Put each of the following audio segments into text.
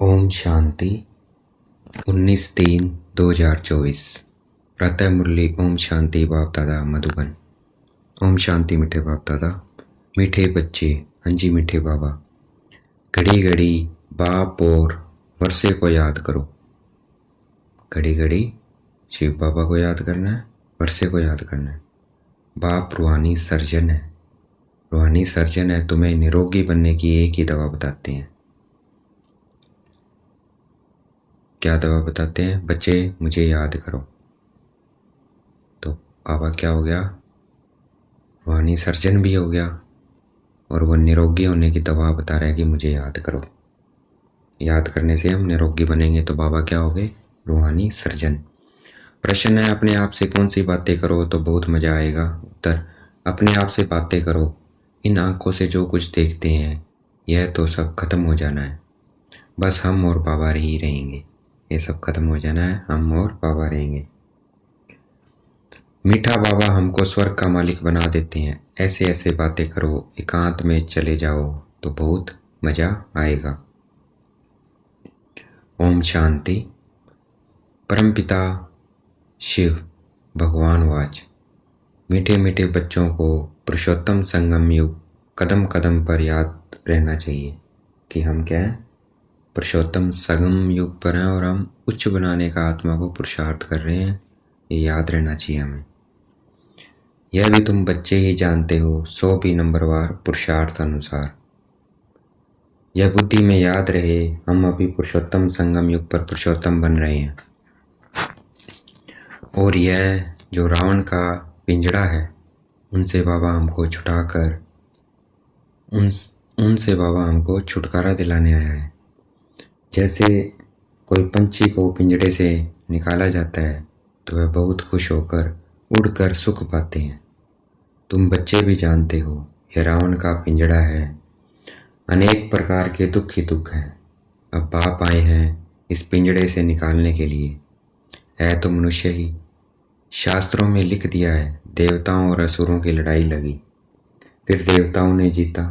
ओम शांति 19/3/2024 प्रातः मुरली। ओम शांति बाप दादा मधुबन। ओम शांति मीठे बाप दादा, मीठे बच्चे। हाँ जी मीठे बाबा, घड़ी घड़ी बाप और वर्षे को याद करो। घड़ी घड़ी शिव बाबा को याद करना है, वर्षे को याद करना है। बाप रूहानी सर्जन है, रूहानी सर्जन है। तुम्हें निरोगी बनने की एक ही दवा बताते हैं। क्या दवा बताते हैं? बच्चे मुझे याद करो। तो बाबा क्या हो गया? रूहानी सर्जन भी हो गया और वो निरोगी होने की दवा बता रहा है कि मुझे याद करो। याद करने से हम निरोगी बनेंगे। तो बाबा क्या हो गए? रूहानी सर्जन। प्रश्न है अपने आप से कौन सी बातें करो तो बहुत मजा आएगा। उत्तर, अपने आप से बातें करो। इन आंखों से जो कुछ देखते हैं यह तो सब खत्म हो जाना है। बस हम और बाबा ही रहेंगे। ये सब खत्म हो जाना है, हम और बाबा रहेंगे। मीठा बाबा हमको स्वर्ग का मालिक बना देते हैं। ऐसे ऐसे बातें करो, एकांत में चले जाओ तो बहुत मजा आएगा। ओम शांति। परमपिता शिव भगवान वाच, मीठे मीठे बच्चों को पुरुषोत्तम संगम युग कदम कदम पर याद रहना चाहिए कि हम क्या है? पुरुषोत्तम संगम युग पर हैं और हम उच्च बनाने का आत्मा को पुरुषार्थ कर रहे हैं। ये याद रहना चाहिए हमें। यह भी तुम बच्चे ही जानते हो, 100 भी नंबरवार पुरुषार्थ अनुसार। यह बुद्धि में याद रहे, हम अभी पुरुषोत्तम संगम युग पर पुरुषोत्तम बन रहे हैं। और यह जो रावण का पिंजड़ा है उनसे बाबा हमको छुटाकर उनसे बाबा हमको छुटकारा दिलाने आया है। जैसे कोई पंछी को पिंजड़े से निकाला जाता है तो वह बहुत खुश होकर उड़कर सुख पाते हैं। तुम बच्चे भी जानते हो यह रावण का पिंजड़ा है, अनेक प्रकार के दुख ही दुख हैं। अब बाप आए हैं इस पिंजड़े से निकालने के लिए। है तो मनुष्य ही। शास्त्रों में लिख दिया है, देवताओं और असुरों की लड़ाई लगी, फिर देवताओं ने जीता।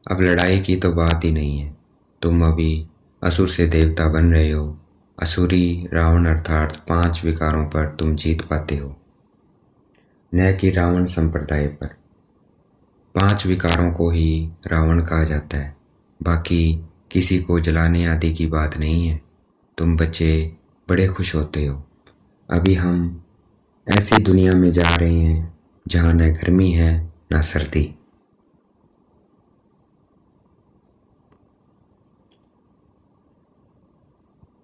अब लड़ाई की तो बात ही नहीं है। तुम अभी असुर से देवता बन रहे हो। असुरी रावण अर्थात 5 विकारों पर तुम जीत पाते हो, न कि रावण संप्रदाय पर। 5 विकारों को ही रावण कहा जाता है, बाकी किसी को जलाने आदि की बात नहीं है। तुम बच्चे बड़े खुश होते हो। अभी हम ऐसी दुनिया में जा रहे हैं जहाँ न गर्मी है न सर्दी।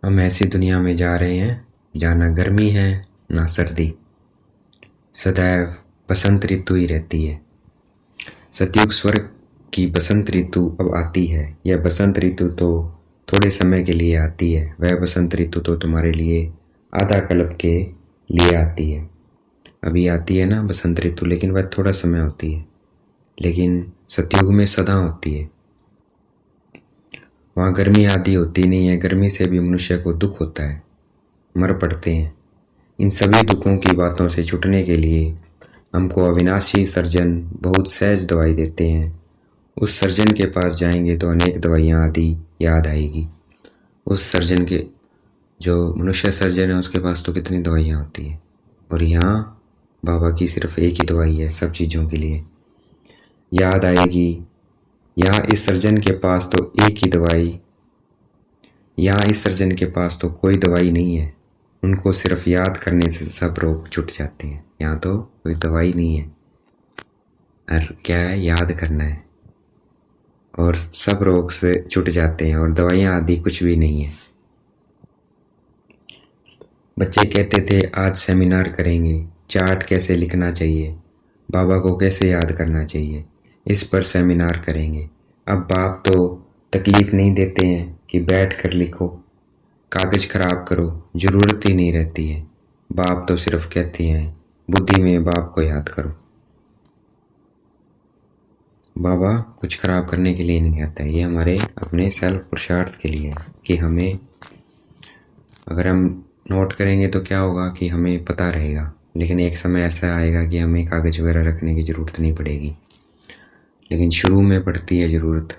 हम ऐसी दुनिया में जा रहे हैं जहाँ न गर्मी है न सर्दी, सदैव बसंत ऋतु ही रहती है। सतयुग स्वर्ग की बसंत ऋतु अब आती है। यह बसंत ऋतु तो थोड़े समय के लिए आती है। वह बसंत ऋतु तो तुम्हारे लिए आधा कल्प के लिए आती है। अभी आती है ना बसंत ऋतु, लेकिन वह थोड़ा समय होती है। लेकिन सतयुग में सदा होती है। वहाँ गर्मी आदि होती नहीं है। गर्मी से भी मनुष्य को दुख होता है, मर पड़ते हैं। इन सभी दुखों की बातों से छूटने के लिए हमको अविनाशी सर्जन बहुत सहज दवाई देते हैं। उस सर्जन के पास जाएंगे तो अनेक दवाइयाँ आदि याद आएगी। उस सर्जन के जो मनुष्य सर्जन है उसके पास तो कितनी दवाइयाँ होती है, और यहाँ बाबा की सिर्फ एक ही दवाई है सब चीज़ों के लिए। याद आएगी। यहाँ इस सर्जन के पास तो एक ही दवाई, यहाँ इस सर्जन के पास तो कोई दवाई नहीं है। उनको सिर्फ याद करने से सब रोग छूट जाते हैं। यहाँ तो कोई दवाई नहीं है, और क्या है? याद करना है और सब रोग से छूट जाते हैं, और दवाइयाँ आदि कुछ भी नहीं है। बच्चे कहते थे आज सेमिनार करेंगे, चार्ट कैसे लिखना चाहिए, बाबा को कैसे याद करना चाहिए, इस पर सेमिनार करेंगे। अब बाप तो तकलीफ नहीं देते हैं कि बैठ कर लिखो, कागज खराब करो, जरूरत ही नहीं रहती है। बाप तो सिर्फ कहते हैं बुद्धि में बाप को याद करो। बाबा कुछ खराब करने के लिए नहीं कहता है, ये हमारे अपने सेल्फ पुरुषार्थ के लिए है कि हमें अगर हम नोट करेंगे तो क्या होगा कि हमें पता रहेगा। लेकिन एक समय ऐसा आएगा कि हमें कागज वगैरह रखने की ज़रूरत नहीं पड़ेगी, लेकिन शुरू में पड़ती है ज़रूरत।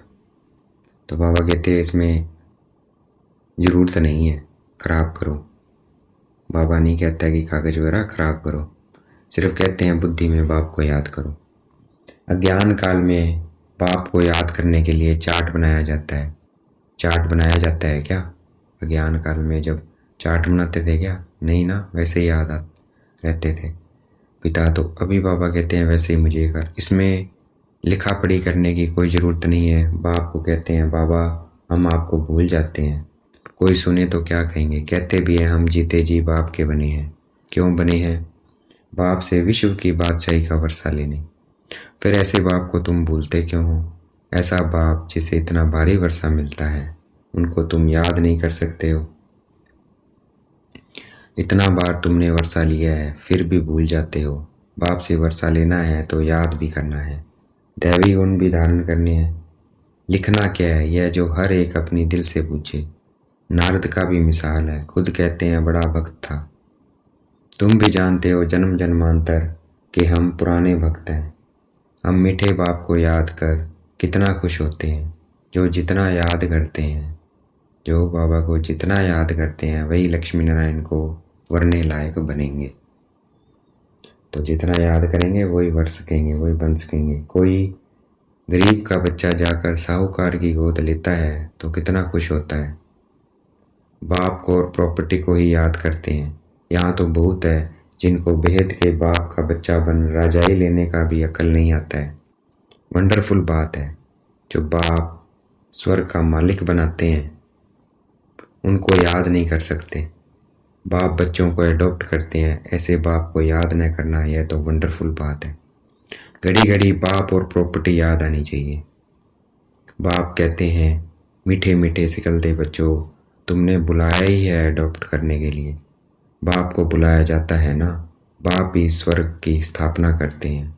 तो बाबा कहते हैं इसमें ज़रूरत नहीं है खराब करो। बाबा नहीं कहता है कि कागज़ वगैरह खराब करो, सिर्फ कहते हैं बुद्धि में बाप को याद करो। अज्ञान काल में बाप को याद करने के लिए चार्ट बनाया जाता है। चार्ट बनाया जाता है क्या? अज्ञान काल में जब चार्ट बनाते थे क्या? नहीं ना, वैसे ही याद रहते थे पिता। तो अभी बाबा कहते हैं वैसे ही मुझे कर। इसमें लिखा पढ़ी करने की कोई ज़रूरत नहीं है। बाप को कहते हैं बाबा हम आपको भूल जाते हैं। कोई सुने तो क्या कहेंगे? कहते भी हैं हम जीते जी बाप के बने हैं। क्यों बने हैं? बाप से विश्व की बादशाही का वर्षा लेने। फिर ऐसे बाप को तुम भूलते क्यों हो? ऐसा बाप जिसे इतना भारी वर्षा मिलता है, उनको तुम याद नहीं कर सकते हो? इतना बार तुमने वर्षा लिया है फिर भी भूल जाते हो। बाप से वर्षा लेना है तो याद भी करना है, दैवी गुण भी धारण करने हैं। लिखना क्या है यह जो हर एक अपनी दिल से पूछे। नारद का भी मिसाल है, खुद कहते हैं बड़ा भक्त था। तुम भी जानते हो जन्म जन्मांतर कि हम पुराने भक्त हैं। हम मीठे बाप को याद कर कितना खुश होते हैं। जो जितना याद करते हैं, जो बाबा को जितना याद करते हैं वही लक्ष्मी नारायण को वरने लायक बनेंगे। तो जितना याद करेंगे वही वर सकेंगे, वही बन सकेंगे। कोई गरीब का बच्चा जाकर साहूकार की गोद लेता है तो कितना खुश होता है। बाप को और प्रॉपर्टी को ही याद करते हैं। यहाँ तो बहुत है जिनको बेहद के बाप का बच्चा बन राजाई लेने का भी अकल नहीं आता है। वंडरफुल बात है, जो बाप स्वर्ग का मालिक बनाते हैं उनको याद नहीं कर सकते। बाप बच्चों को एडॉप्ट करते हैं, ऐसे बाप को याद न करना यह तो वंडरफुल बात है। घड़ी घड़ी बाप और प्रॉपर्टी याद आनी चाहिए। बाप कहते हैं मीठे मीठे सिकलते बच्चों, तुमने बुलाया ही है एडॉप्ट करने के लिए। बाप को बुलाया जाता है ना, बाप ही स्वर्ग की स्थापना करते हैं,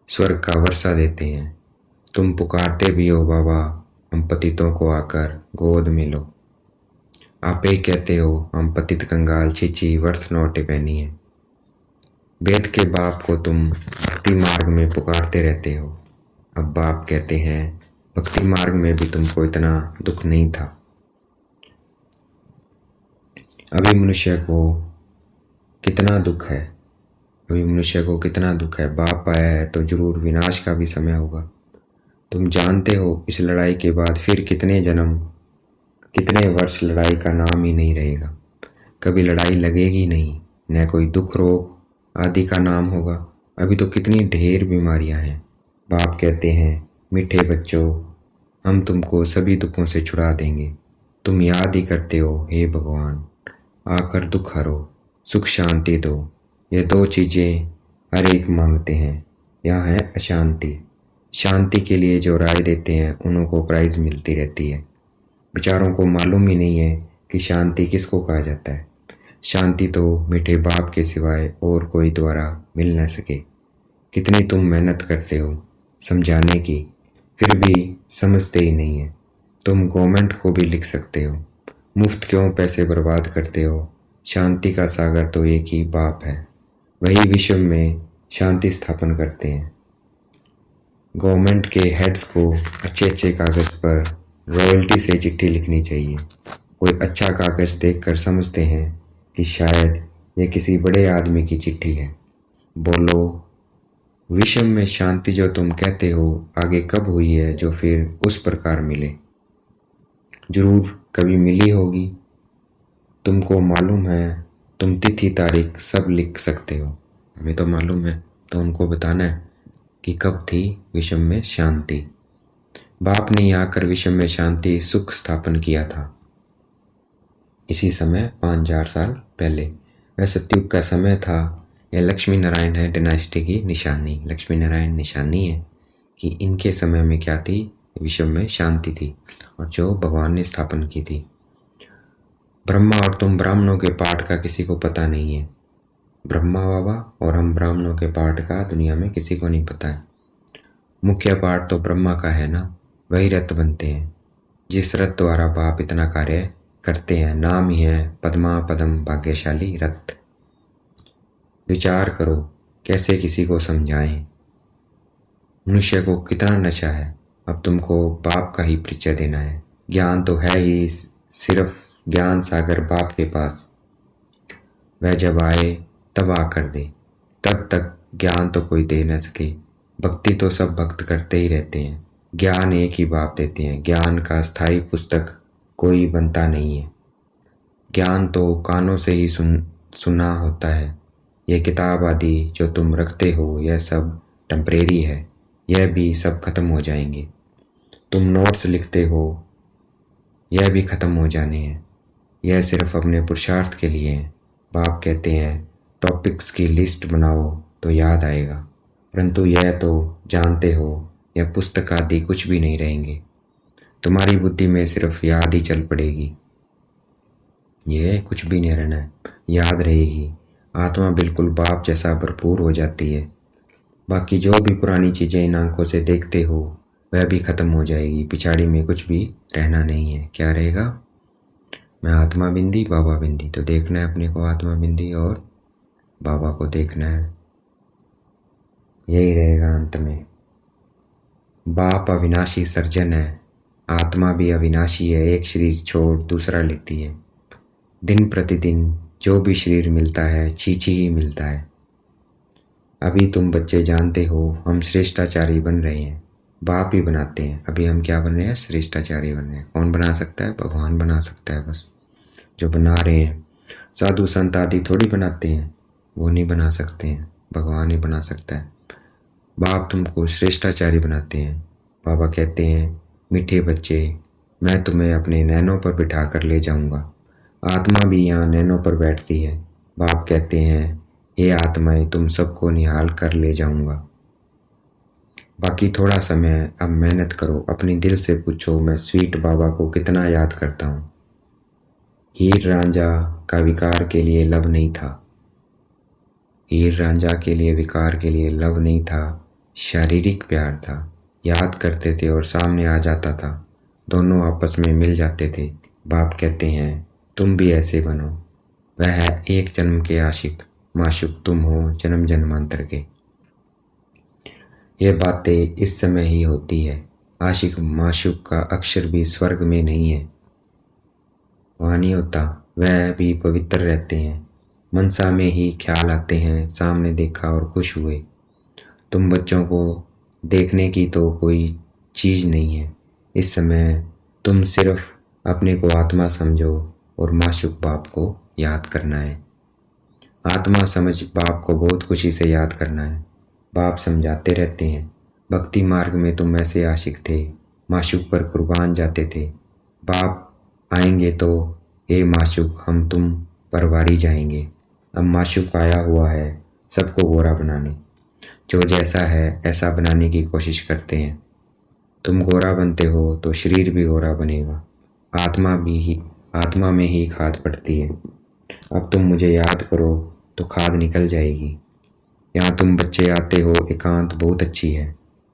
स्वर्ग का वर्षा देते हैं। तुम पुकारते भी हो बाबा हम पतितों को आकर गोद में लो। आप ही कहते हो हम पतित कंगाल छिची वर्थ नोटे पहनी है। वेद के बाप को तुम भक्ति मार्ग में पुकारते रहते हो। अब बाप कहते हैं भक्ति मार्ग में भी तुमको इतना दुख नहीं था। अभी मनुष्य को कितना दुख है, अभी मनुष्य को कितना दुख है। बाप आया है तो जरूर विनाश का भी समय होगा। तुम जानते हो इस लड़ाई के बाद फिर कितने जन्म कितने वर्ष लड़ाई का नाम ही नहीं रहेगा। कभी लड़ाई लगेगी नहीं, न कोई दुख रोग आदि का नाम होगा। अभी तो कितनी ढेर बीमारियां हैं। बाप कहते हैं मीठे बच्चों हम तुमको सभी दुखों से छुड़ा देंगे। तुम याद ही करते हो हे भगवान, आकर दुख हरो सुख शांति दो। ये दो चीज़ें हर एक मांगते हैं। यहाँ है अशांति। शांति के लिए जो राय देते हैं उन्हों को प्राइज मिलती रहती है। बेचारों को मालूम ही नहीं है कि शांति किसको कहा जाता है। शांति तो मीठे बाप के सिवाय और कोई द्वारा मिल न सके। कितनी तुम मेहनत करते हो समझाने की, फिर भी समझते ही नहीं है। तुम गवर्नमेंट को भी लिख सकते हो, मुफ्त क्यों पैसे बर्बाद करते हो। शांति का सागर तो एक ही बाप है, वही विश्व में शांति स्थापन करते हैं। गवर्नमेंट के हेड्स को अच्छे अच्छे कागज़ पर रॉयल्टी से चिट्ठी लिखनी चाहिए। कोई अच्छा कागज़ देखकर समझते हैं कि शायद ये किसी बड़े आदमी की चिट्ठी है। बोलो विश्व में शांति जो तुम कहते हो आगे कब हुई है जो फिर उस प्रकार मिले। जरूर कभी मिली होगी, तुमको मालूम है। तुम तिथि तारीख सब लिख सकते हो, हमें तो मालूम है, तो उनको बताना है कि कब थी विश्व में शांति। बाप ने आकर विश्व में शांति सुख स्थापन किया था इसी समय 5000 साल पहले। वह सतयुग का समय था। यह लक्ष्मी नारायण है डायनेस्टी की निशानी। लक्ष्मी नारायण निशानी है कि इनके समय में क्या थी, विश्व में शांति थी और जो भगवान ने स्थापन की थी। ब्रह्मा और तुम ब्राह्मणों के पाठ का किसी को पता नहीं है। ब्रह्मा बाबा और हम ब्राह्मणों के पाठ का दुनिया में किसी को नहीं पता है। मुख्य पाठ तो ब्रह्मा का है ना, वही रथ बनते हैं जिस रथ द्वारा बाप इतना कार्य करते हैं। नाम ही है पद्मा पदम भाग्यशाली रथ। विचार करो कैसे किसी को समझाएं। मनुष्य को कितना नशा है। अब तुमको बाप का ही परिचय देना है। ज्ञान तो है ही सिर्फ ज्ञान सागर बाप के पास। वह जब आए तब आकर दे, तब तक ज्ञान तो कोई दे न सके। भक्ति तो सब भक्त करते ही रहते हैं, ज्ञान एक ही बाप देते हैं। ज्ञान का स्थायी पुस्तक कोई बनता नहीं है। ज्ञान तो कानों से ही सुना होता है। यह किताब आदि जो तुम रखते हो यह सब टेम्परेरी है, यह भी सब खत्म हो जाएंगे। तुम नोट्स लिखते हो यह भी खत्म हो जाने हैं, यह सिर्फ अपने पुरुषार्थ के लिए है। बाप कहते हैं टॉपिक्स की लिस्ट बनाओ तो याद आएगा, परंतु यह तो जानते हो यह पुस्तक आदि कुछ भी नहीं रहेंगे। तुम्हारी बुद्धि में सिर्फ याद ही चल पड़ेगी, यह कुछ भी नहीं रहना है, याद रहेगी। आत्मा बिल्कुल बाप जैसा भरपूर हो जाती है। बाकी जो भी पुरानी चीज़ें इन आंखों से देखते हो वह भी खत्म हो जाएगी। पिछाड़ी में कुछ भी रहना नहीं है। क्या रहेगा? मैं आत्मा बिंदी बाबा बिंदी। तो देखना है अपने को आत्मा बिंदी और बाबा को देखना है, यही रहेगा अंत में। बाप अविनाशी सर्जन है, आत्मा भी अविनाशी है। एक शरीर छोड़ दूसरा लेती है। दिन प्रतिदिन जो भी शरीर मिलता है छीछी ही मिलता है। अभी तुम बच्चे जानते हो हम श्रेष्ठाचारी बन रहे हैं, बाप ही बनाते हैं। अभी हम क्या बन रहे हैं? श्रेष्ठाचारी बन रहे हैं। कौन बना सकता है? भगवान बना सकता है बस, जो बना रहे हैं। साधु संत आदि थोड़ी बनाते हैं, वो नहीं बना सकते हैं, भगवान ही बना सकता है। बाप तुमको श्रेष्ठाचारी बनाते हैं। बाबा कहते हैं मीठे बच्चे, मैं तुम्हें अपने नैनों पर बिठा कर ले जाऊंगा। आत्मा भी यहाँ नैनों पर बैठती है। बाप कहते हैं ये आत्माएं तुम सबको निहाल कर ले जाऊंगा। बाकी थोड़ा समय अब मेहनत करो, अपनी दिल से पूछो मैं स्वीट बाबा को कितना याद करता हूँ। हीर रांझा का विकार के लिए लव नहीं था, हीर रांझा के लिए विकार के लिए लव नहीं था, शारीरिक प्यार था। याद करते थे और सामने आ जाता था, दोनों आपस में मिल जाते थे। बाप कहते हैं तुम भी ऐसे बनो। वह है एक जन्म के आशिक, माशुक तुम हो जन्म जन्मांतर के। ये बातें इस समय ही होती है। आशिक माशुक का अक्षर भी स्वर्ग में नहीं है, वहाँ नहीं होता। वह भी पवित्र रहते हैं, मनसा में ही ख्याल आते हैं। सामने देखा और खुश हुए। तुम बच्चों को देखने की तो कोई चीज़ नहीं है इस समय। तुम सिर्फ अपने को आत्मा समझो और माशुक बाप को याद करना है। आत्मा समझ बाप को बहुत खुशी से याद करना है। बाप समझाते रहते हैं भक्ति मार्ग में तुम ऐसे आशिक थे, माशुक पर कुर्बान जाते थे। बाप आएंगे तो हे माशुक हम तुम पर वारी जाएंगे। अब माशुक आया हुआ है सबको गोरा बनाने, जो जैसा है ऐसा बनाने की कोशिश करते हैं। तुम गोरा बनते हो तो शरीर भी गोरा बनेगा। आत्मा में ही खाद पड़ती है। अब तुम मुझे याद करो तो खाद निकल जाएगी। यहाँ तुम बच्चे आते हो, एकांत बहुत अच्छी है।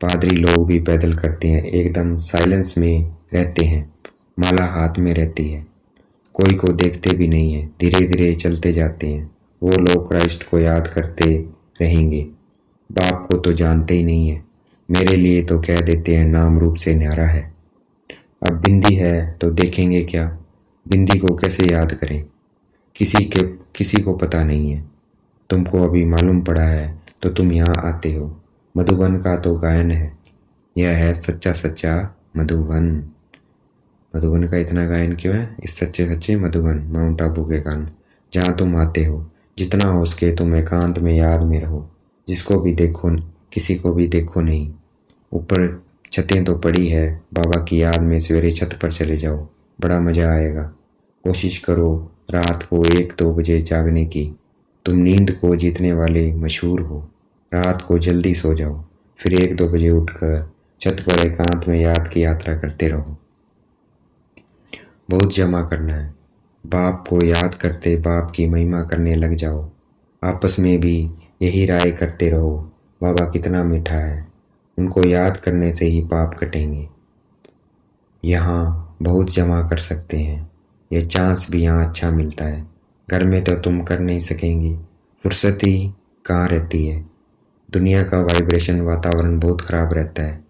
पादरी लोग भी पैदल करते हैं, एकदम साइलेंस में रहते हैं। माला हाथ में रहती है, कोई को देखते भी नहीं है, धीरे धीरे चलते जाते हैं। वो लोग क्राइस्ट को याद करते रहेंगे, बाप को तो जानते ही नहीं है। मेरे लिए तो कह देते हैं नाम रूप से न्यारा है। अब बिंदी है तो देखेंगे क्या, बिंदी को कैसे याद करें? किसी को पता नहीं है। तुमको अभी मालूम पड़ा है तो तुम यहाँ आते हो। मधुबन का तो गायन है, यह है सच्चा सच्चा मधुबन। मधुबन का इतना गायन क्यों है? इस सच्चे सच्चे मधुबन माउंट आबू के कारण। जहाँ तुम आते हो जितना हो सके तुम एकांत में याद में रहो। जिसको भी देखो, किसी को भी देखो नहीं। ऊपर छतें तो पड़ी है, बाबा की याद में सवेरे छत पर चले जाओ, बड़ा मज़ा आएगा। कोशिश करो रात को 1-2 बजे जागने की। तुम नींद को जीतने वाले मशहूर हो। रात को जल्दी सो जाओ, फिर 1-2 बजे उठकर छत पर एकांत में याद की यात्रा करते रहो। बहुत जमा करना है। बाप को याद करते बाप की महिमा करने लग जाओ। आपस में भी यही राय करते रहो, बाबा कितना मीठा है। उनको याद करने से ही पाप कटेंगे। यहाँ बहुत जमा कर सकते हैं, यह चांस भी यहाँ अच्छा मिलता है। घर में तो तुम कर नहीं सकेंगी, फुर्सत ही कहाँ रहती है। दुनिया का वाइब्रेशन वातावरण बहुत ख़राब रहता है,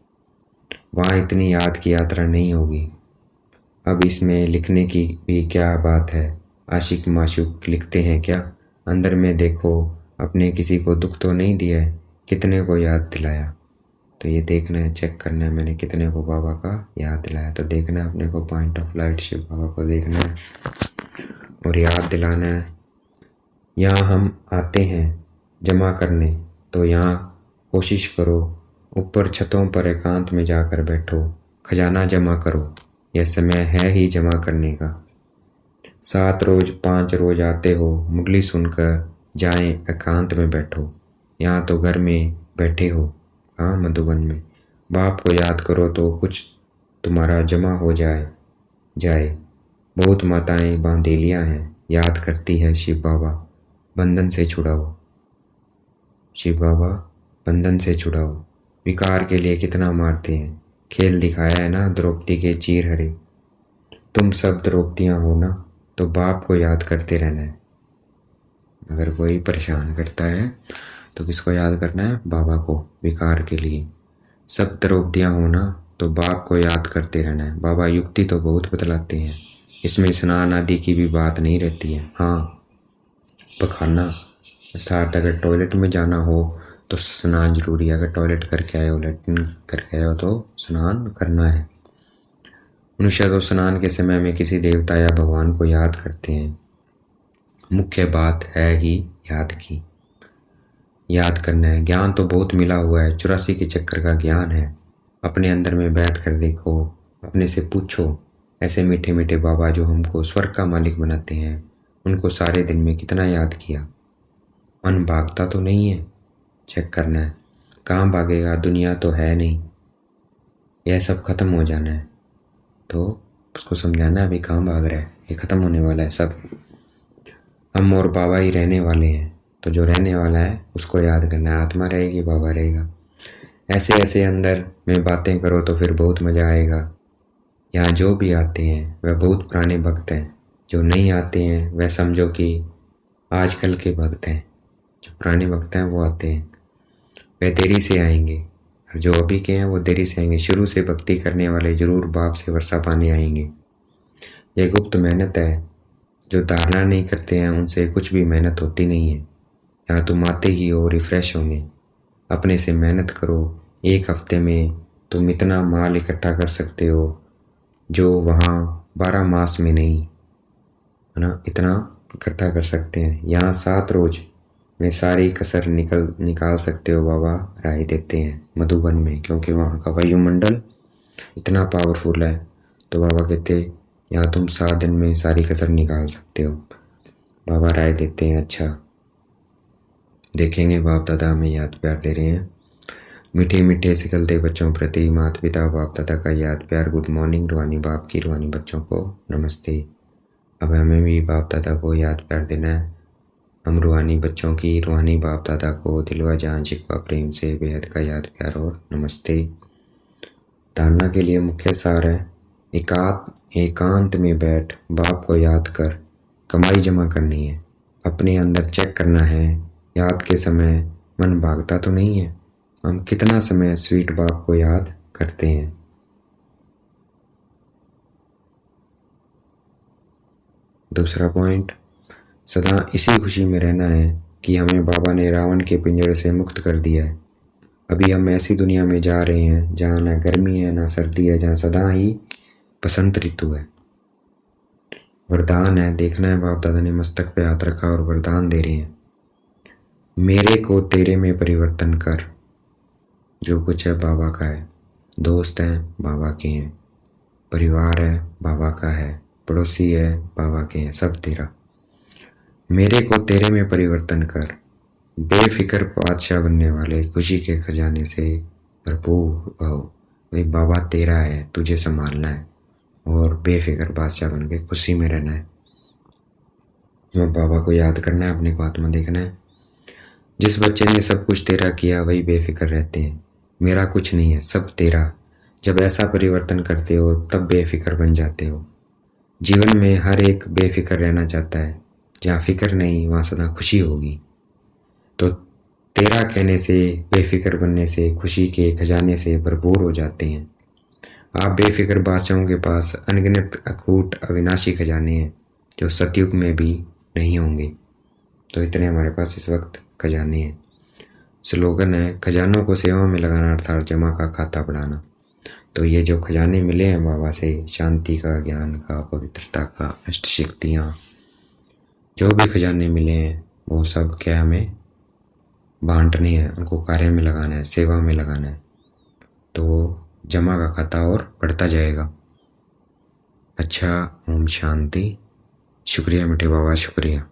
वहाँ इतनी याद की यात्रा नहीं होगी। अब इसमें लिखने की भी क्या बात है, आशिक माशूक लिखते हैं क्या। अंदर में देखो, अपने किसी को दुख तो नहीं दिया है, कितने को याद दिलाया। तो ये देखना है, चेक करना है मैंने कितने को बाबा का याद दिलाया। तो देखना है अपने को, पॉइंट ऑफ लाइट शिव बाबा को देखना है और याद दिलाना है। यहाँ हम आते हैं जमा करने, तो यहाँ कोशिश करो, ऊपर छतों पर एकांत में जाकर बैठो, खजाना जमा करो, यह समय है ही जमा करने का। 7 रोज 5 रोज आते हो, मुरली सुनकर जाएं एकांत में बैठो। यहाँ तो घर में बैठे हो, कहाँ मधुबन में। बाप को याद करो तो कुछ तुम्हारा जमा हो जाए। बहुत माताएं बांधेलियाँ हैं, याद करती है शिव बाबा, बंधन से छुड़ाओ। शिव बाबा बंधन से छुड़ाओ। विकार के लिए कितना मारते हैं, खेल दिखाया है ना द्रौपदी के चीर हरे। तुम सब द्रौपदियाँ हो ना, तो बाप को याद करते रहना है। अगर कोई परेशान करता है तो किसको याद करना है, बाबा को, विकार के लिए। सब द्रौपदियाँ हो ना, तो बाप को याद करते रहना है। बाबा युक्ति तो बहुत बतलाते हैं, इसमें स्नान आदि की भी बात नहीं रहती है। हाँ, पखाना अर्थात अगर टॉयलेट में जाना हो तो स्नान जरूरी है। अगर टॉयलेट करके आए हो, लैट्रिन करके आए हो, तो स्नान करना है। मनुष्य तो स्नान के समय में किसी देवता या भगवान को याद करते हैं। मुख्य बात है ही याद करना है। ज्ञान तो बहुत मिला हुआ है, 84 के चक्कर का ज्ञान है। अपने अंदर में बैठ कर देखो, अपने से पूछो, ऐसे मीठे मीठे बाबा जो हमको स्वर्ग का मालिक बनाते हैं, उनको सारे दिन में कितना याद किया। मन भागता तो नहीं है, चेक करना है। कहाँ भागेगा, दुनिया तो है नहीं, यह सब खत्म हो जाना है। तो उसको समझाना है, अभी कहाँ भाग रहा है, ये खत्म होने वाला है सब। हम और बाबा ही रहने वाले हैं, तो जो रहने वाला है उसको याद करना है। आत्मा रहेगी, बाबा रहेगा। ऐसे ऐसे अंदर में बातें करो तो फिर बहुत मज़ा आएगा। यहाँ जो भी आते हैं वह बहुत पुराने भक्त हैं, जो नहीं आते हैं वह समझो कि आजकल के भक्त हैं। जो पुराने भक्त हैं वो आते हैं, वह देरी से आएंगे, और जो अभी के हैं वो देरी से आएंगे। शुरू से भक्ति करने वाले जरूर बाप से वर्षा पाने आएंगे। यह गुप्त मेहनत है, जो धारणा नहीं करते हैं उनसे कुछ भी मेहनत होती नहीं है। यहाँ तुम आते ही हो, रिफ्रेश होंगे। अपने से मेहनत करो, 1 हफ्ते में तुम इतना माल इकट्ठा कर सकते हो जो वहाँ 12 मास में नहीं, है ना, इतना इकट्ठा कर सकते हैं। यहाँ 7 रोज में सारी कसर निकाल सकते हो। बाबा राय देते हैं मधुबन में, क्योंकि वहाँ का वायुमंडल इतना पावरफुल है। तो बाबा कहते हैं यहाँ तुम 7 दिन में सारी कसर निकाल सकते हो। बाबा राय देते हैं। अच्छा, देखेंगे बाप दादा हमें याद प्यार दे रहे हैं। मीठे मीठे सिखलते बच्चों प्रति माता पिता बाप दादा का याद प्यार। गुड मॉर्निंग रूहानी बाप की, रूहानी बच्चों को नमस्ते। अब हमें भी बाप दादा को याद प्यार देना है। हम रूहानी बच्चों की, रूहानी बाप दादा को दिलवा जान शिकवा प्रेम से बेहद का याद प्यार और नमस्ते। धारणा के लिए मुख्य सार है, एकांत में बैठ बाप को याद कर, कमाई जमा करनी है। अपने अंदर चेक करना है, याद के समय मन भागता तो नहीं है। हम कितना समय स्वीट बाप को याद करते हैं। दूसरा पॉइंट, सदा इसी खुशी में रहना है कि हमें बाबा ने रावण के पिंजरे से मुक्त कर दिया है। अभी हम ऐसी दुनिया में जा रहे हैं जहाँ ना गर्मी है ना सर्दी है, जहाँ सदा ही बसंत ऋतु है। वरदान है, देखना है बाप दादा ने मस्तक पे हाथ रखा और वरदान दे रहे हैं, मेरे को तेरे में परिवर्तन कर। जो कुछ है बाबा का है, दोस्त हैं बाबा के हैं, परिवार है बाबा का है, पड़ोसी है बाबा के हैं, सब तेरा। मेरे को तेरे में परिवर्तन कर, बेफिक्र बादशाह बनने वाले, खुशी के खजाने से भरपूर भव। भाई बाबा तेरा है, तुझे संभालना है और बेफिक्र बादशाह बन के खुशी में रहना है। और बाबा को याद करना है, अपने को आत्मा देखना है। जिस बच्चे ने सब कुछ तेरा किया वही बेफिक्र रहते हैं। मेरा कुछ नहीं है, सब तेरा। जब ऐसा परिवर्तन करते हो तब बेफिक्र बन जाते हो। जीवन में हर एक बेफिक्र रहना चाहता है, जहाँ फिक्र नहीं वहाँ सदा खुशी होगी। तो तेरा कहने से, बेफिक्र बनने से खुशी के खजाने से भरपूर हो जाते हैं। आप बेफिक्र बादशाहों के पास अनगिनत अकूट अविनाशी खजाने हैं जो सतयुग में भी नहीं होंगे। तो इतने हमारे पास इस वक्त खजाने हैं। स्लोगन है, खजानों को सेवा में लगाना अर्थात जमा का खाता बढ़ाना। तो ये जो खजाने मिले हैं बाबा से, शांति का, ज्ञान का, पवित्रता का, अष्ट शक्तियाँ, जो भी खजाने मिले हैं वो सब क्या हमें बांटने हैं, उनको कार्य में लगाना है, सेवा में लगाना है। तो जमा का खाता और बढ़ता जाएगा। अच्छा, ओम शांति। शुक्रिया मीठे बाबा, शुक्रिया।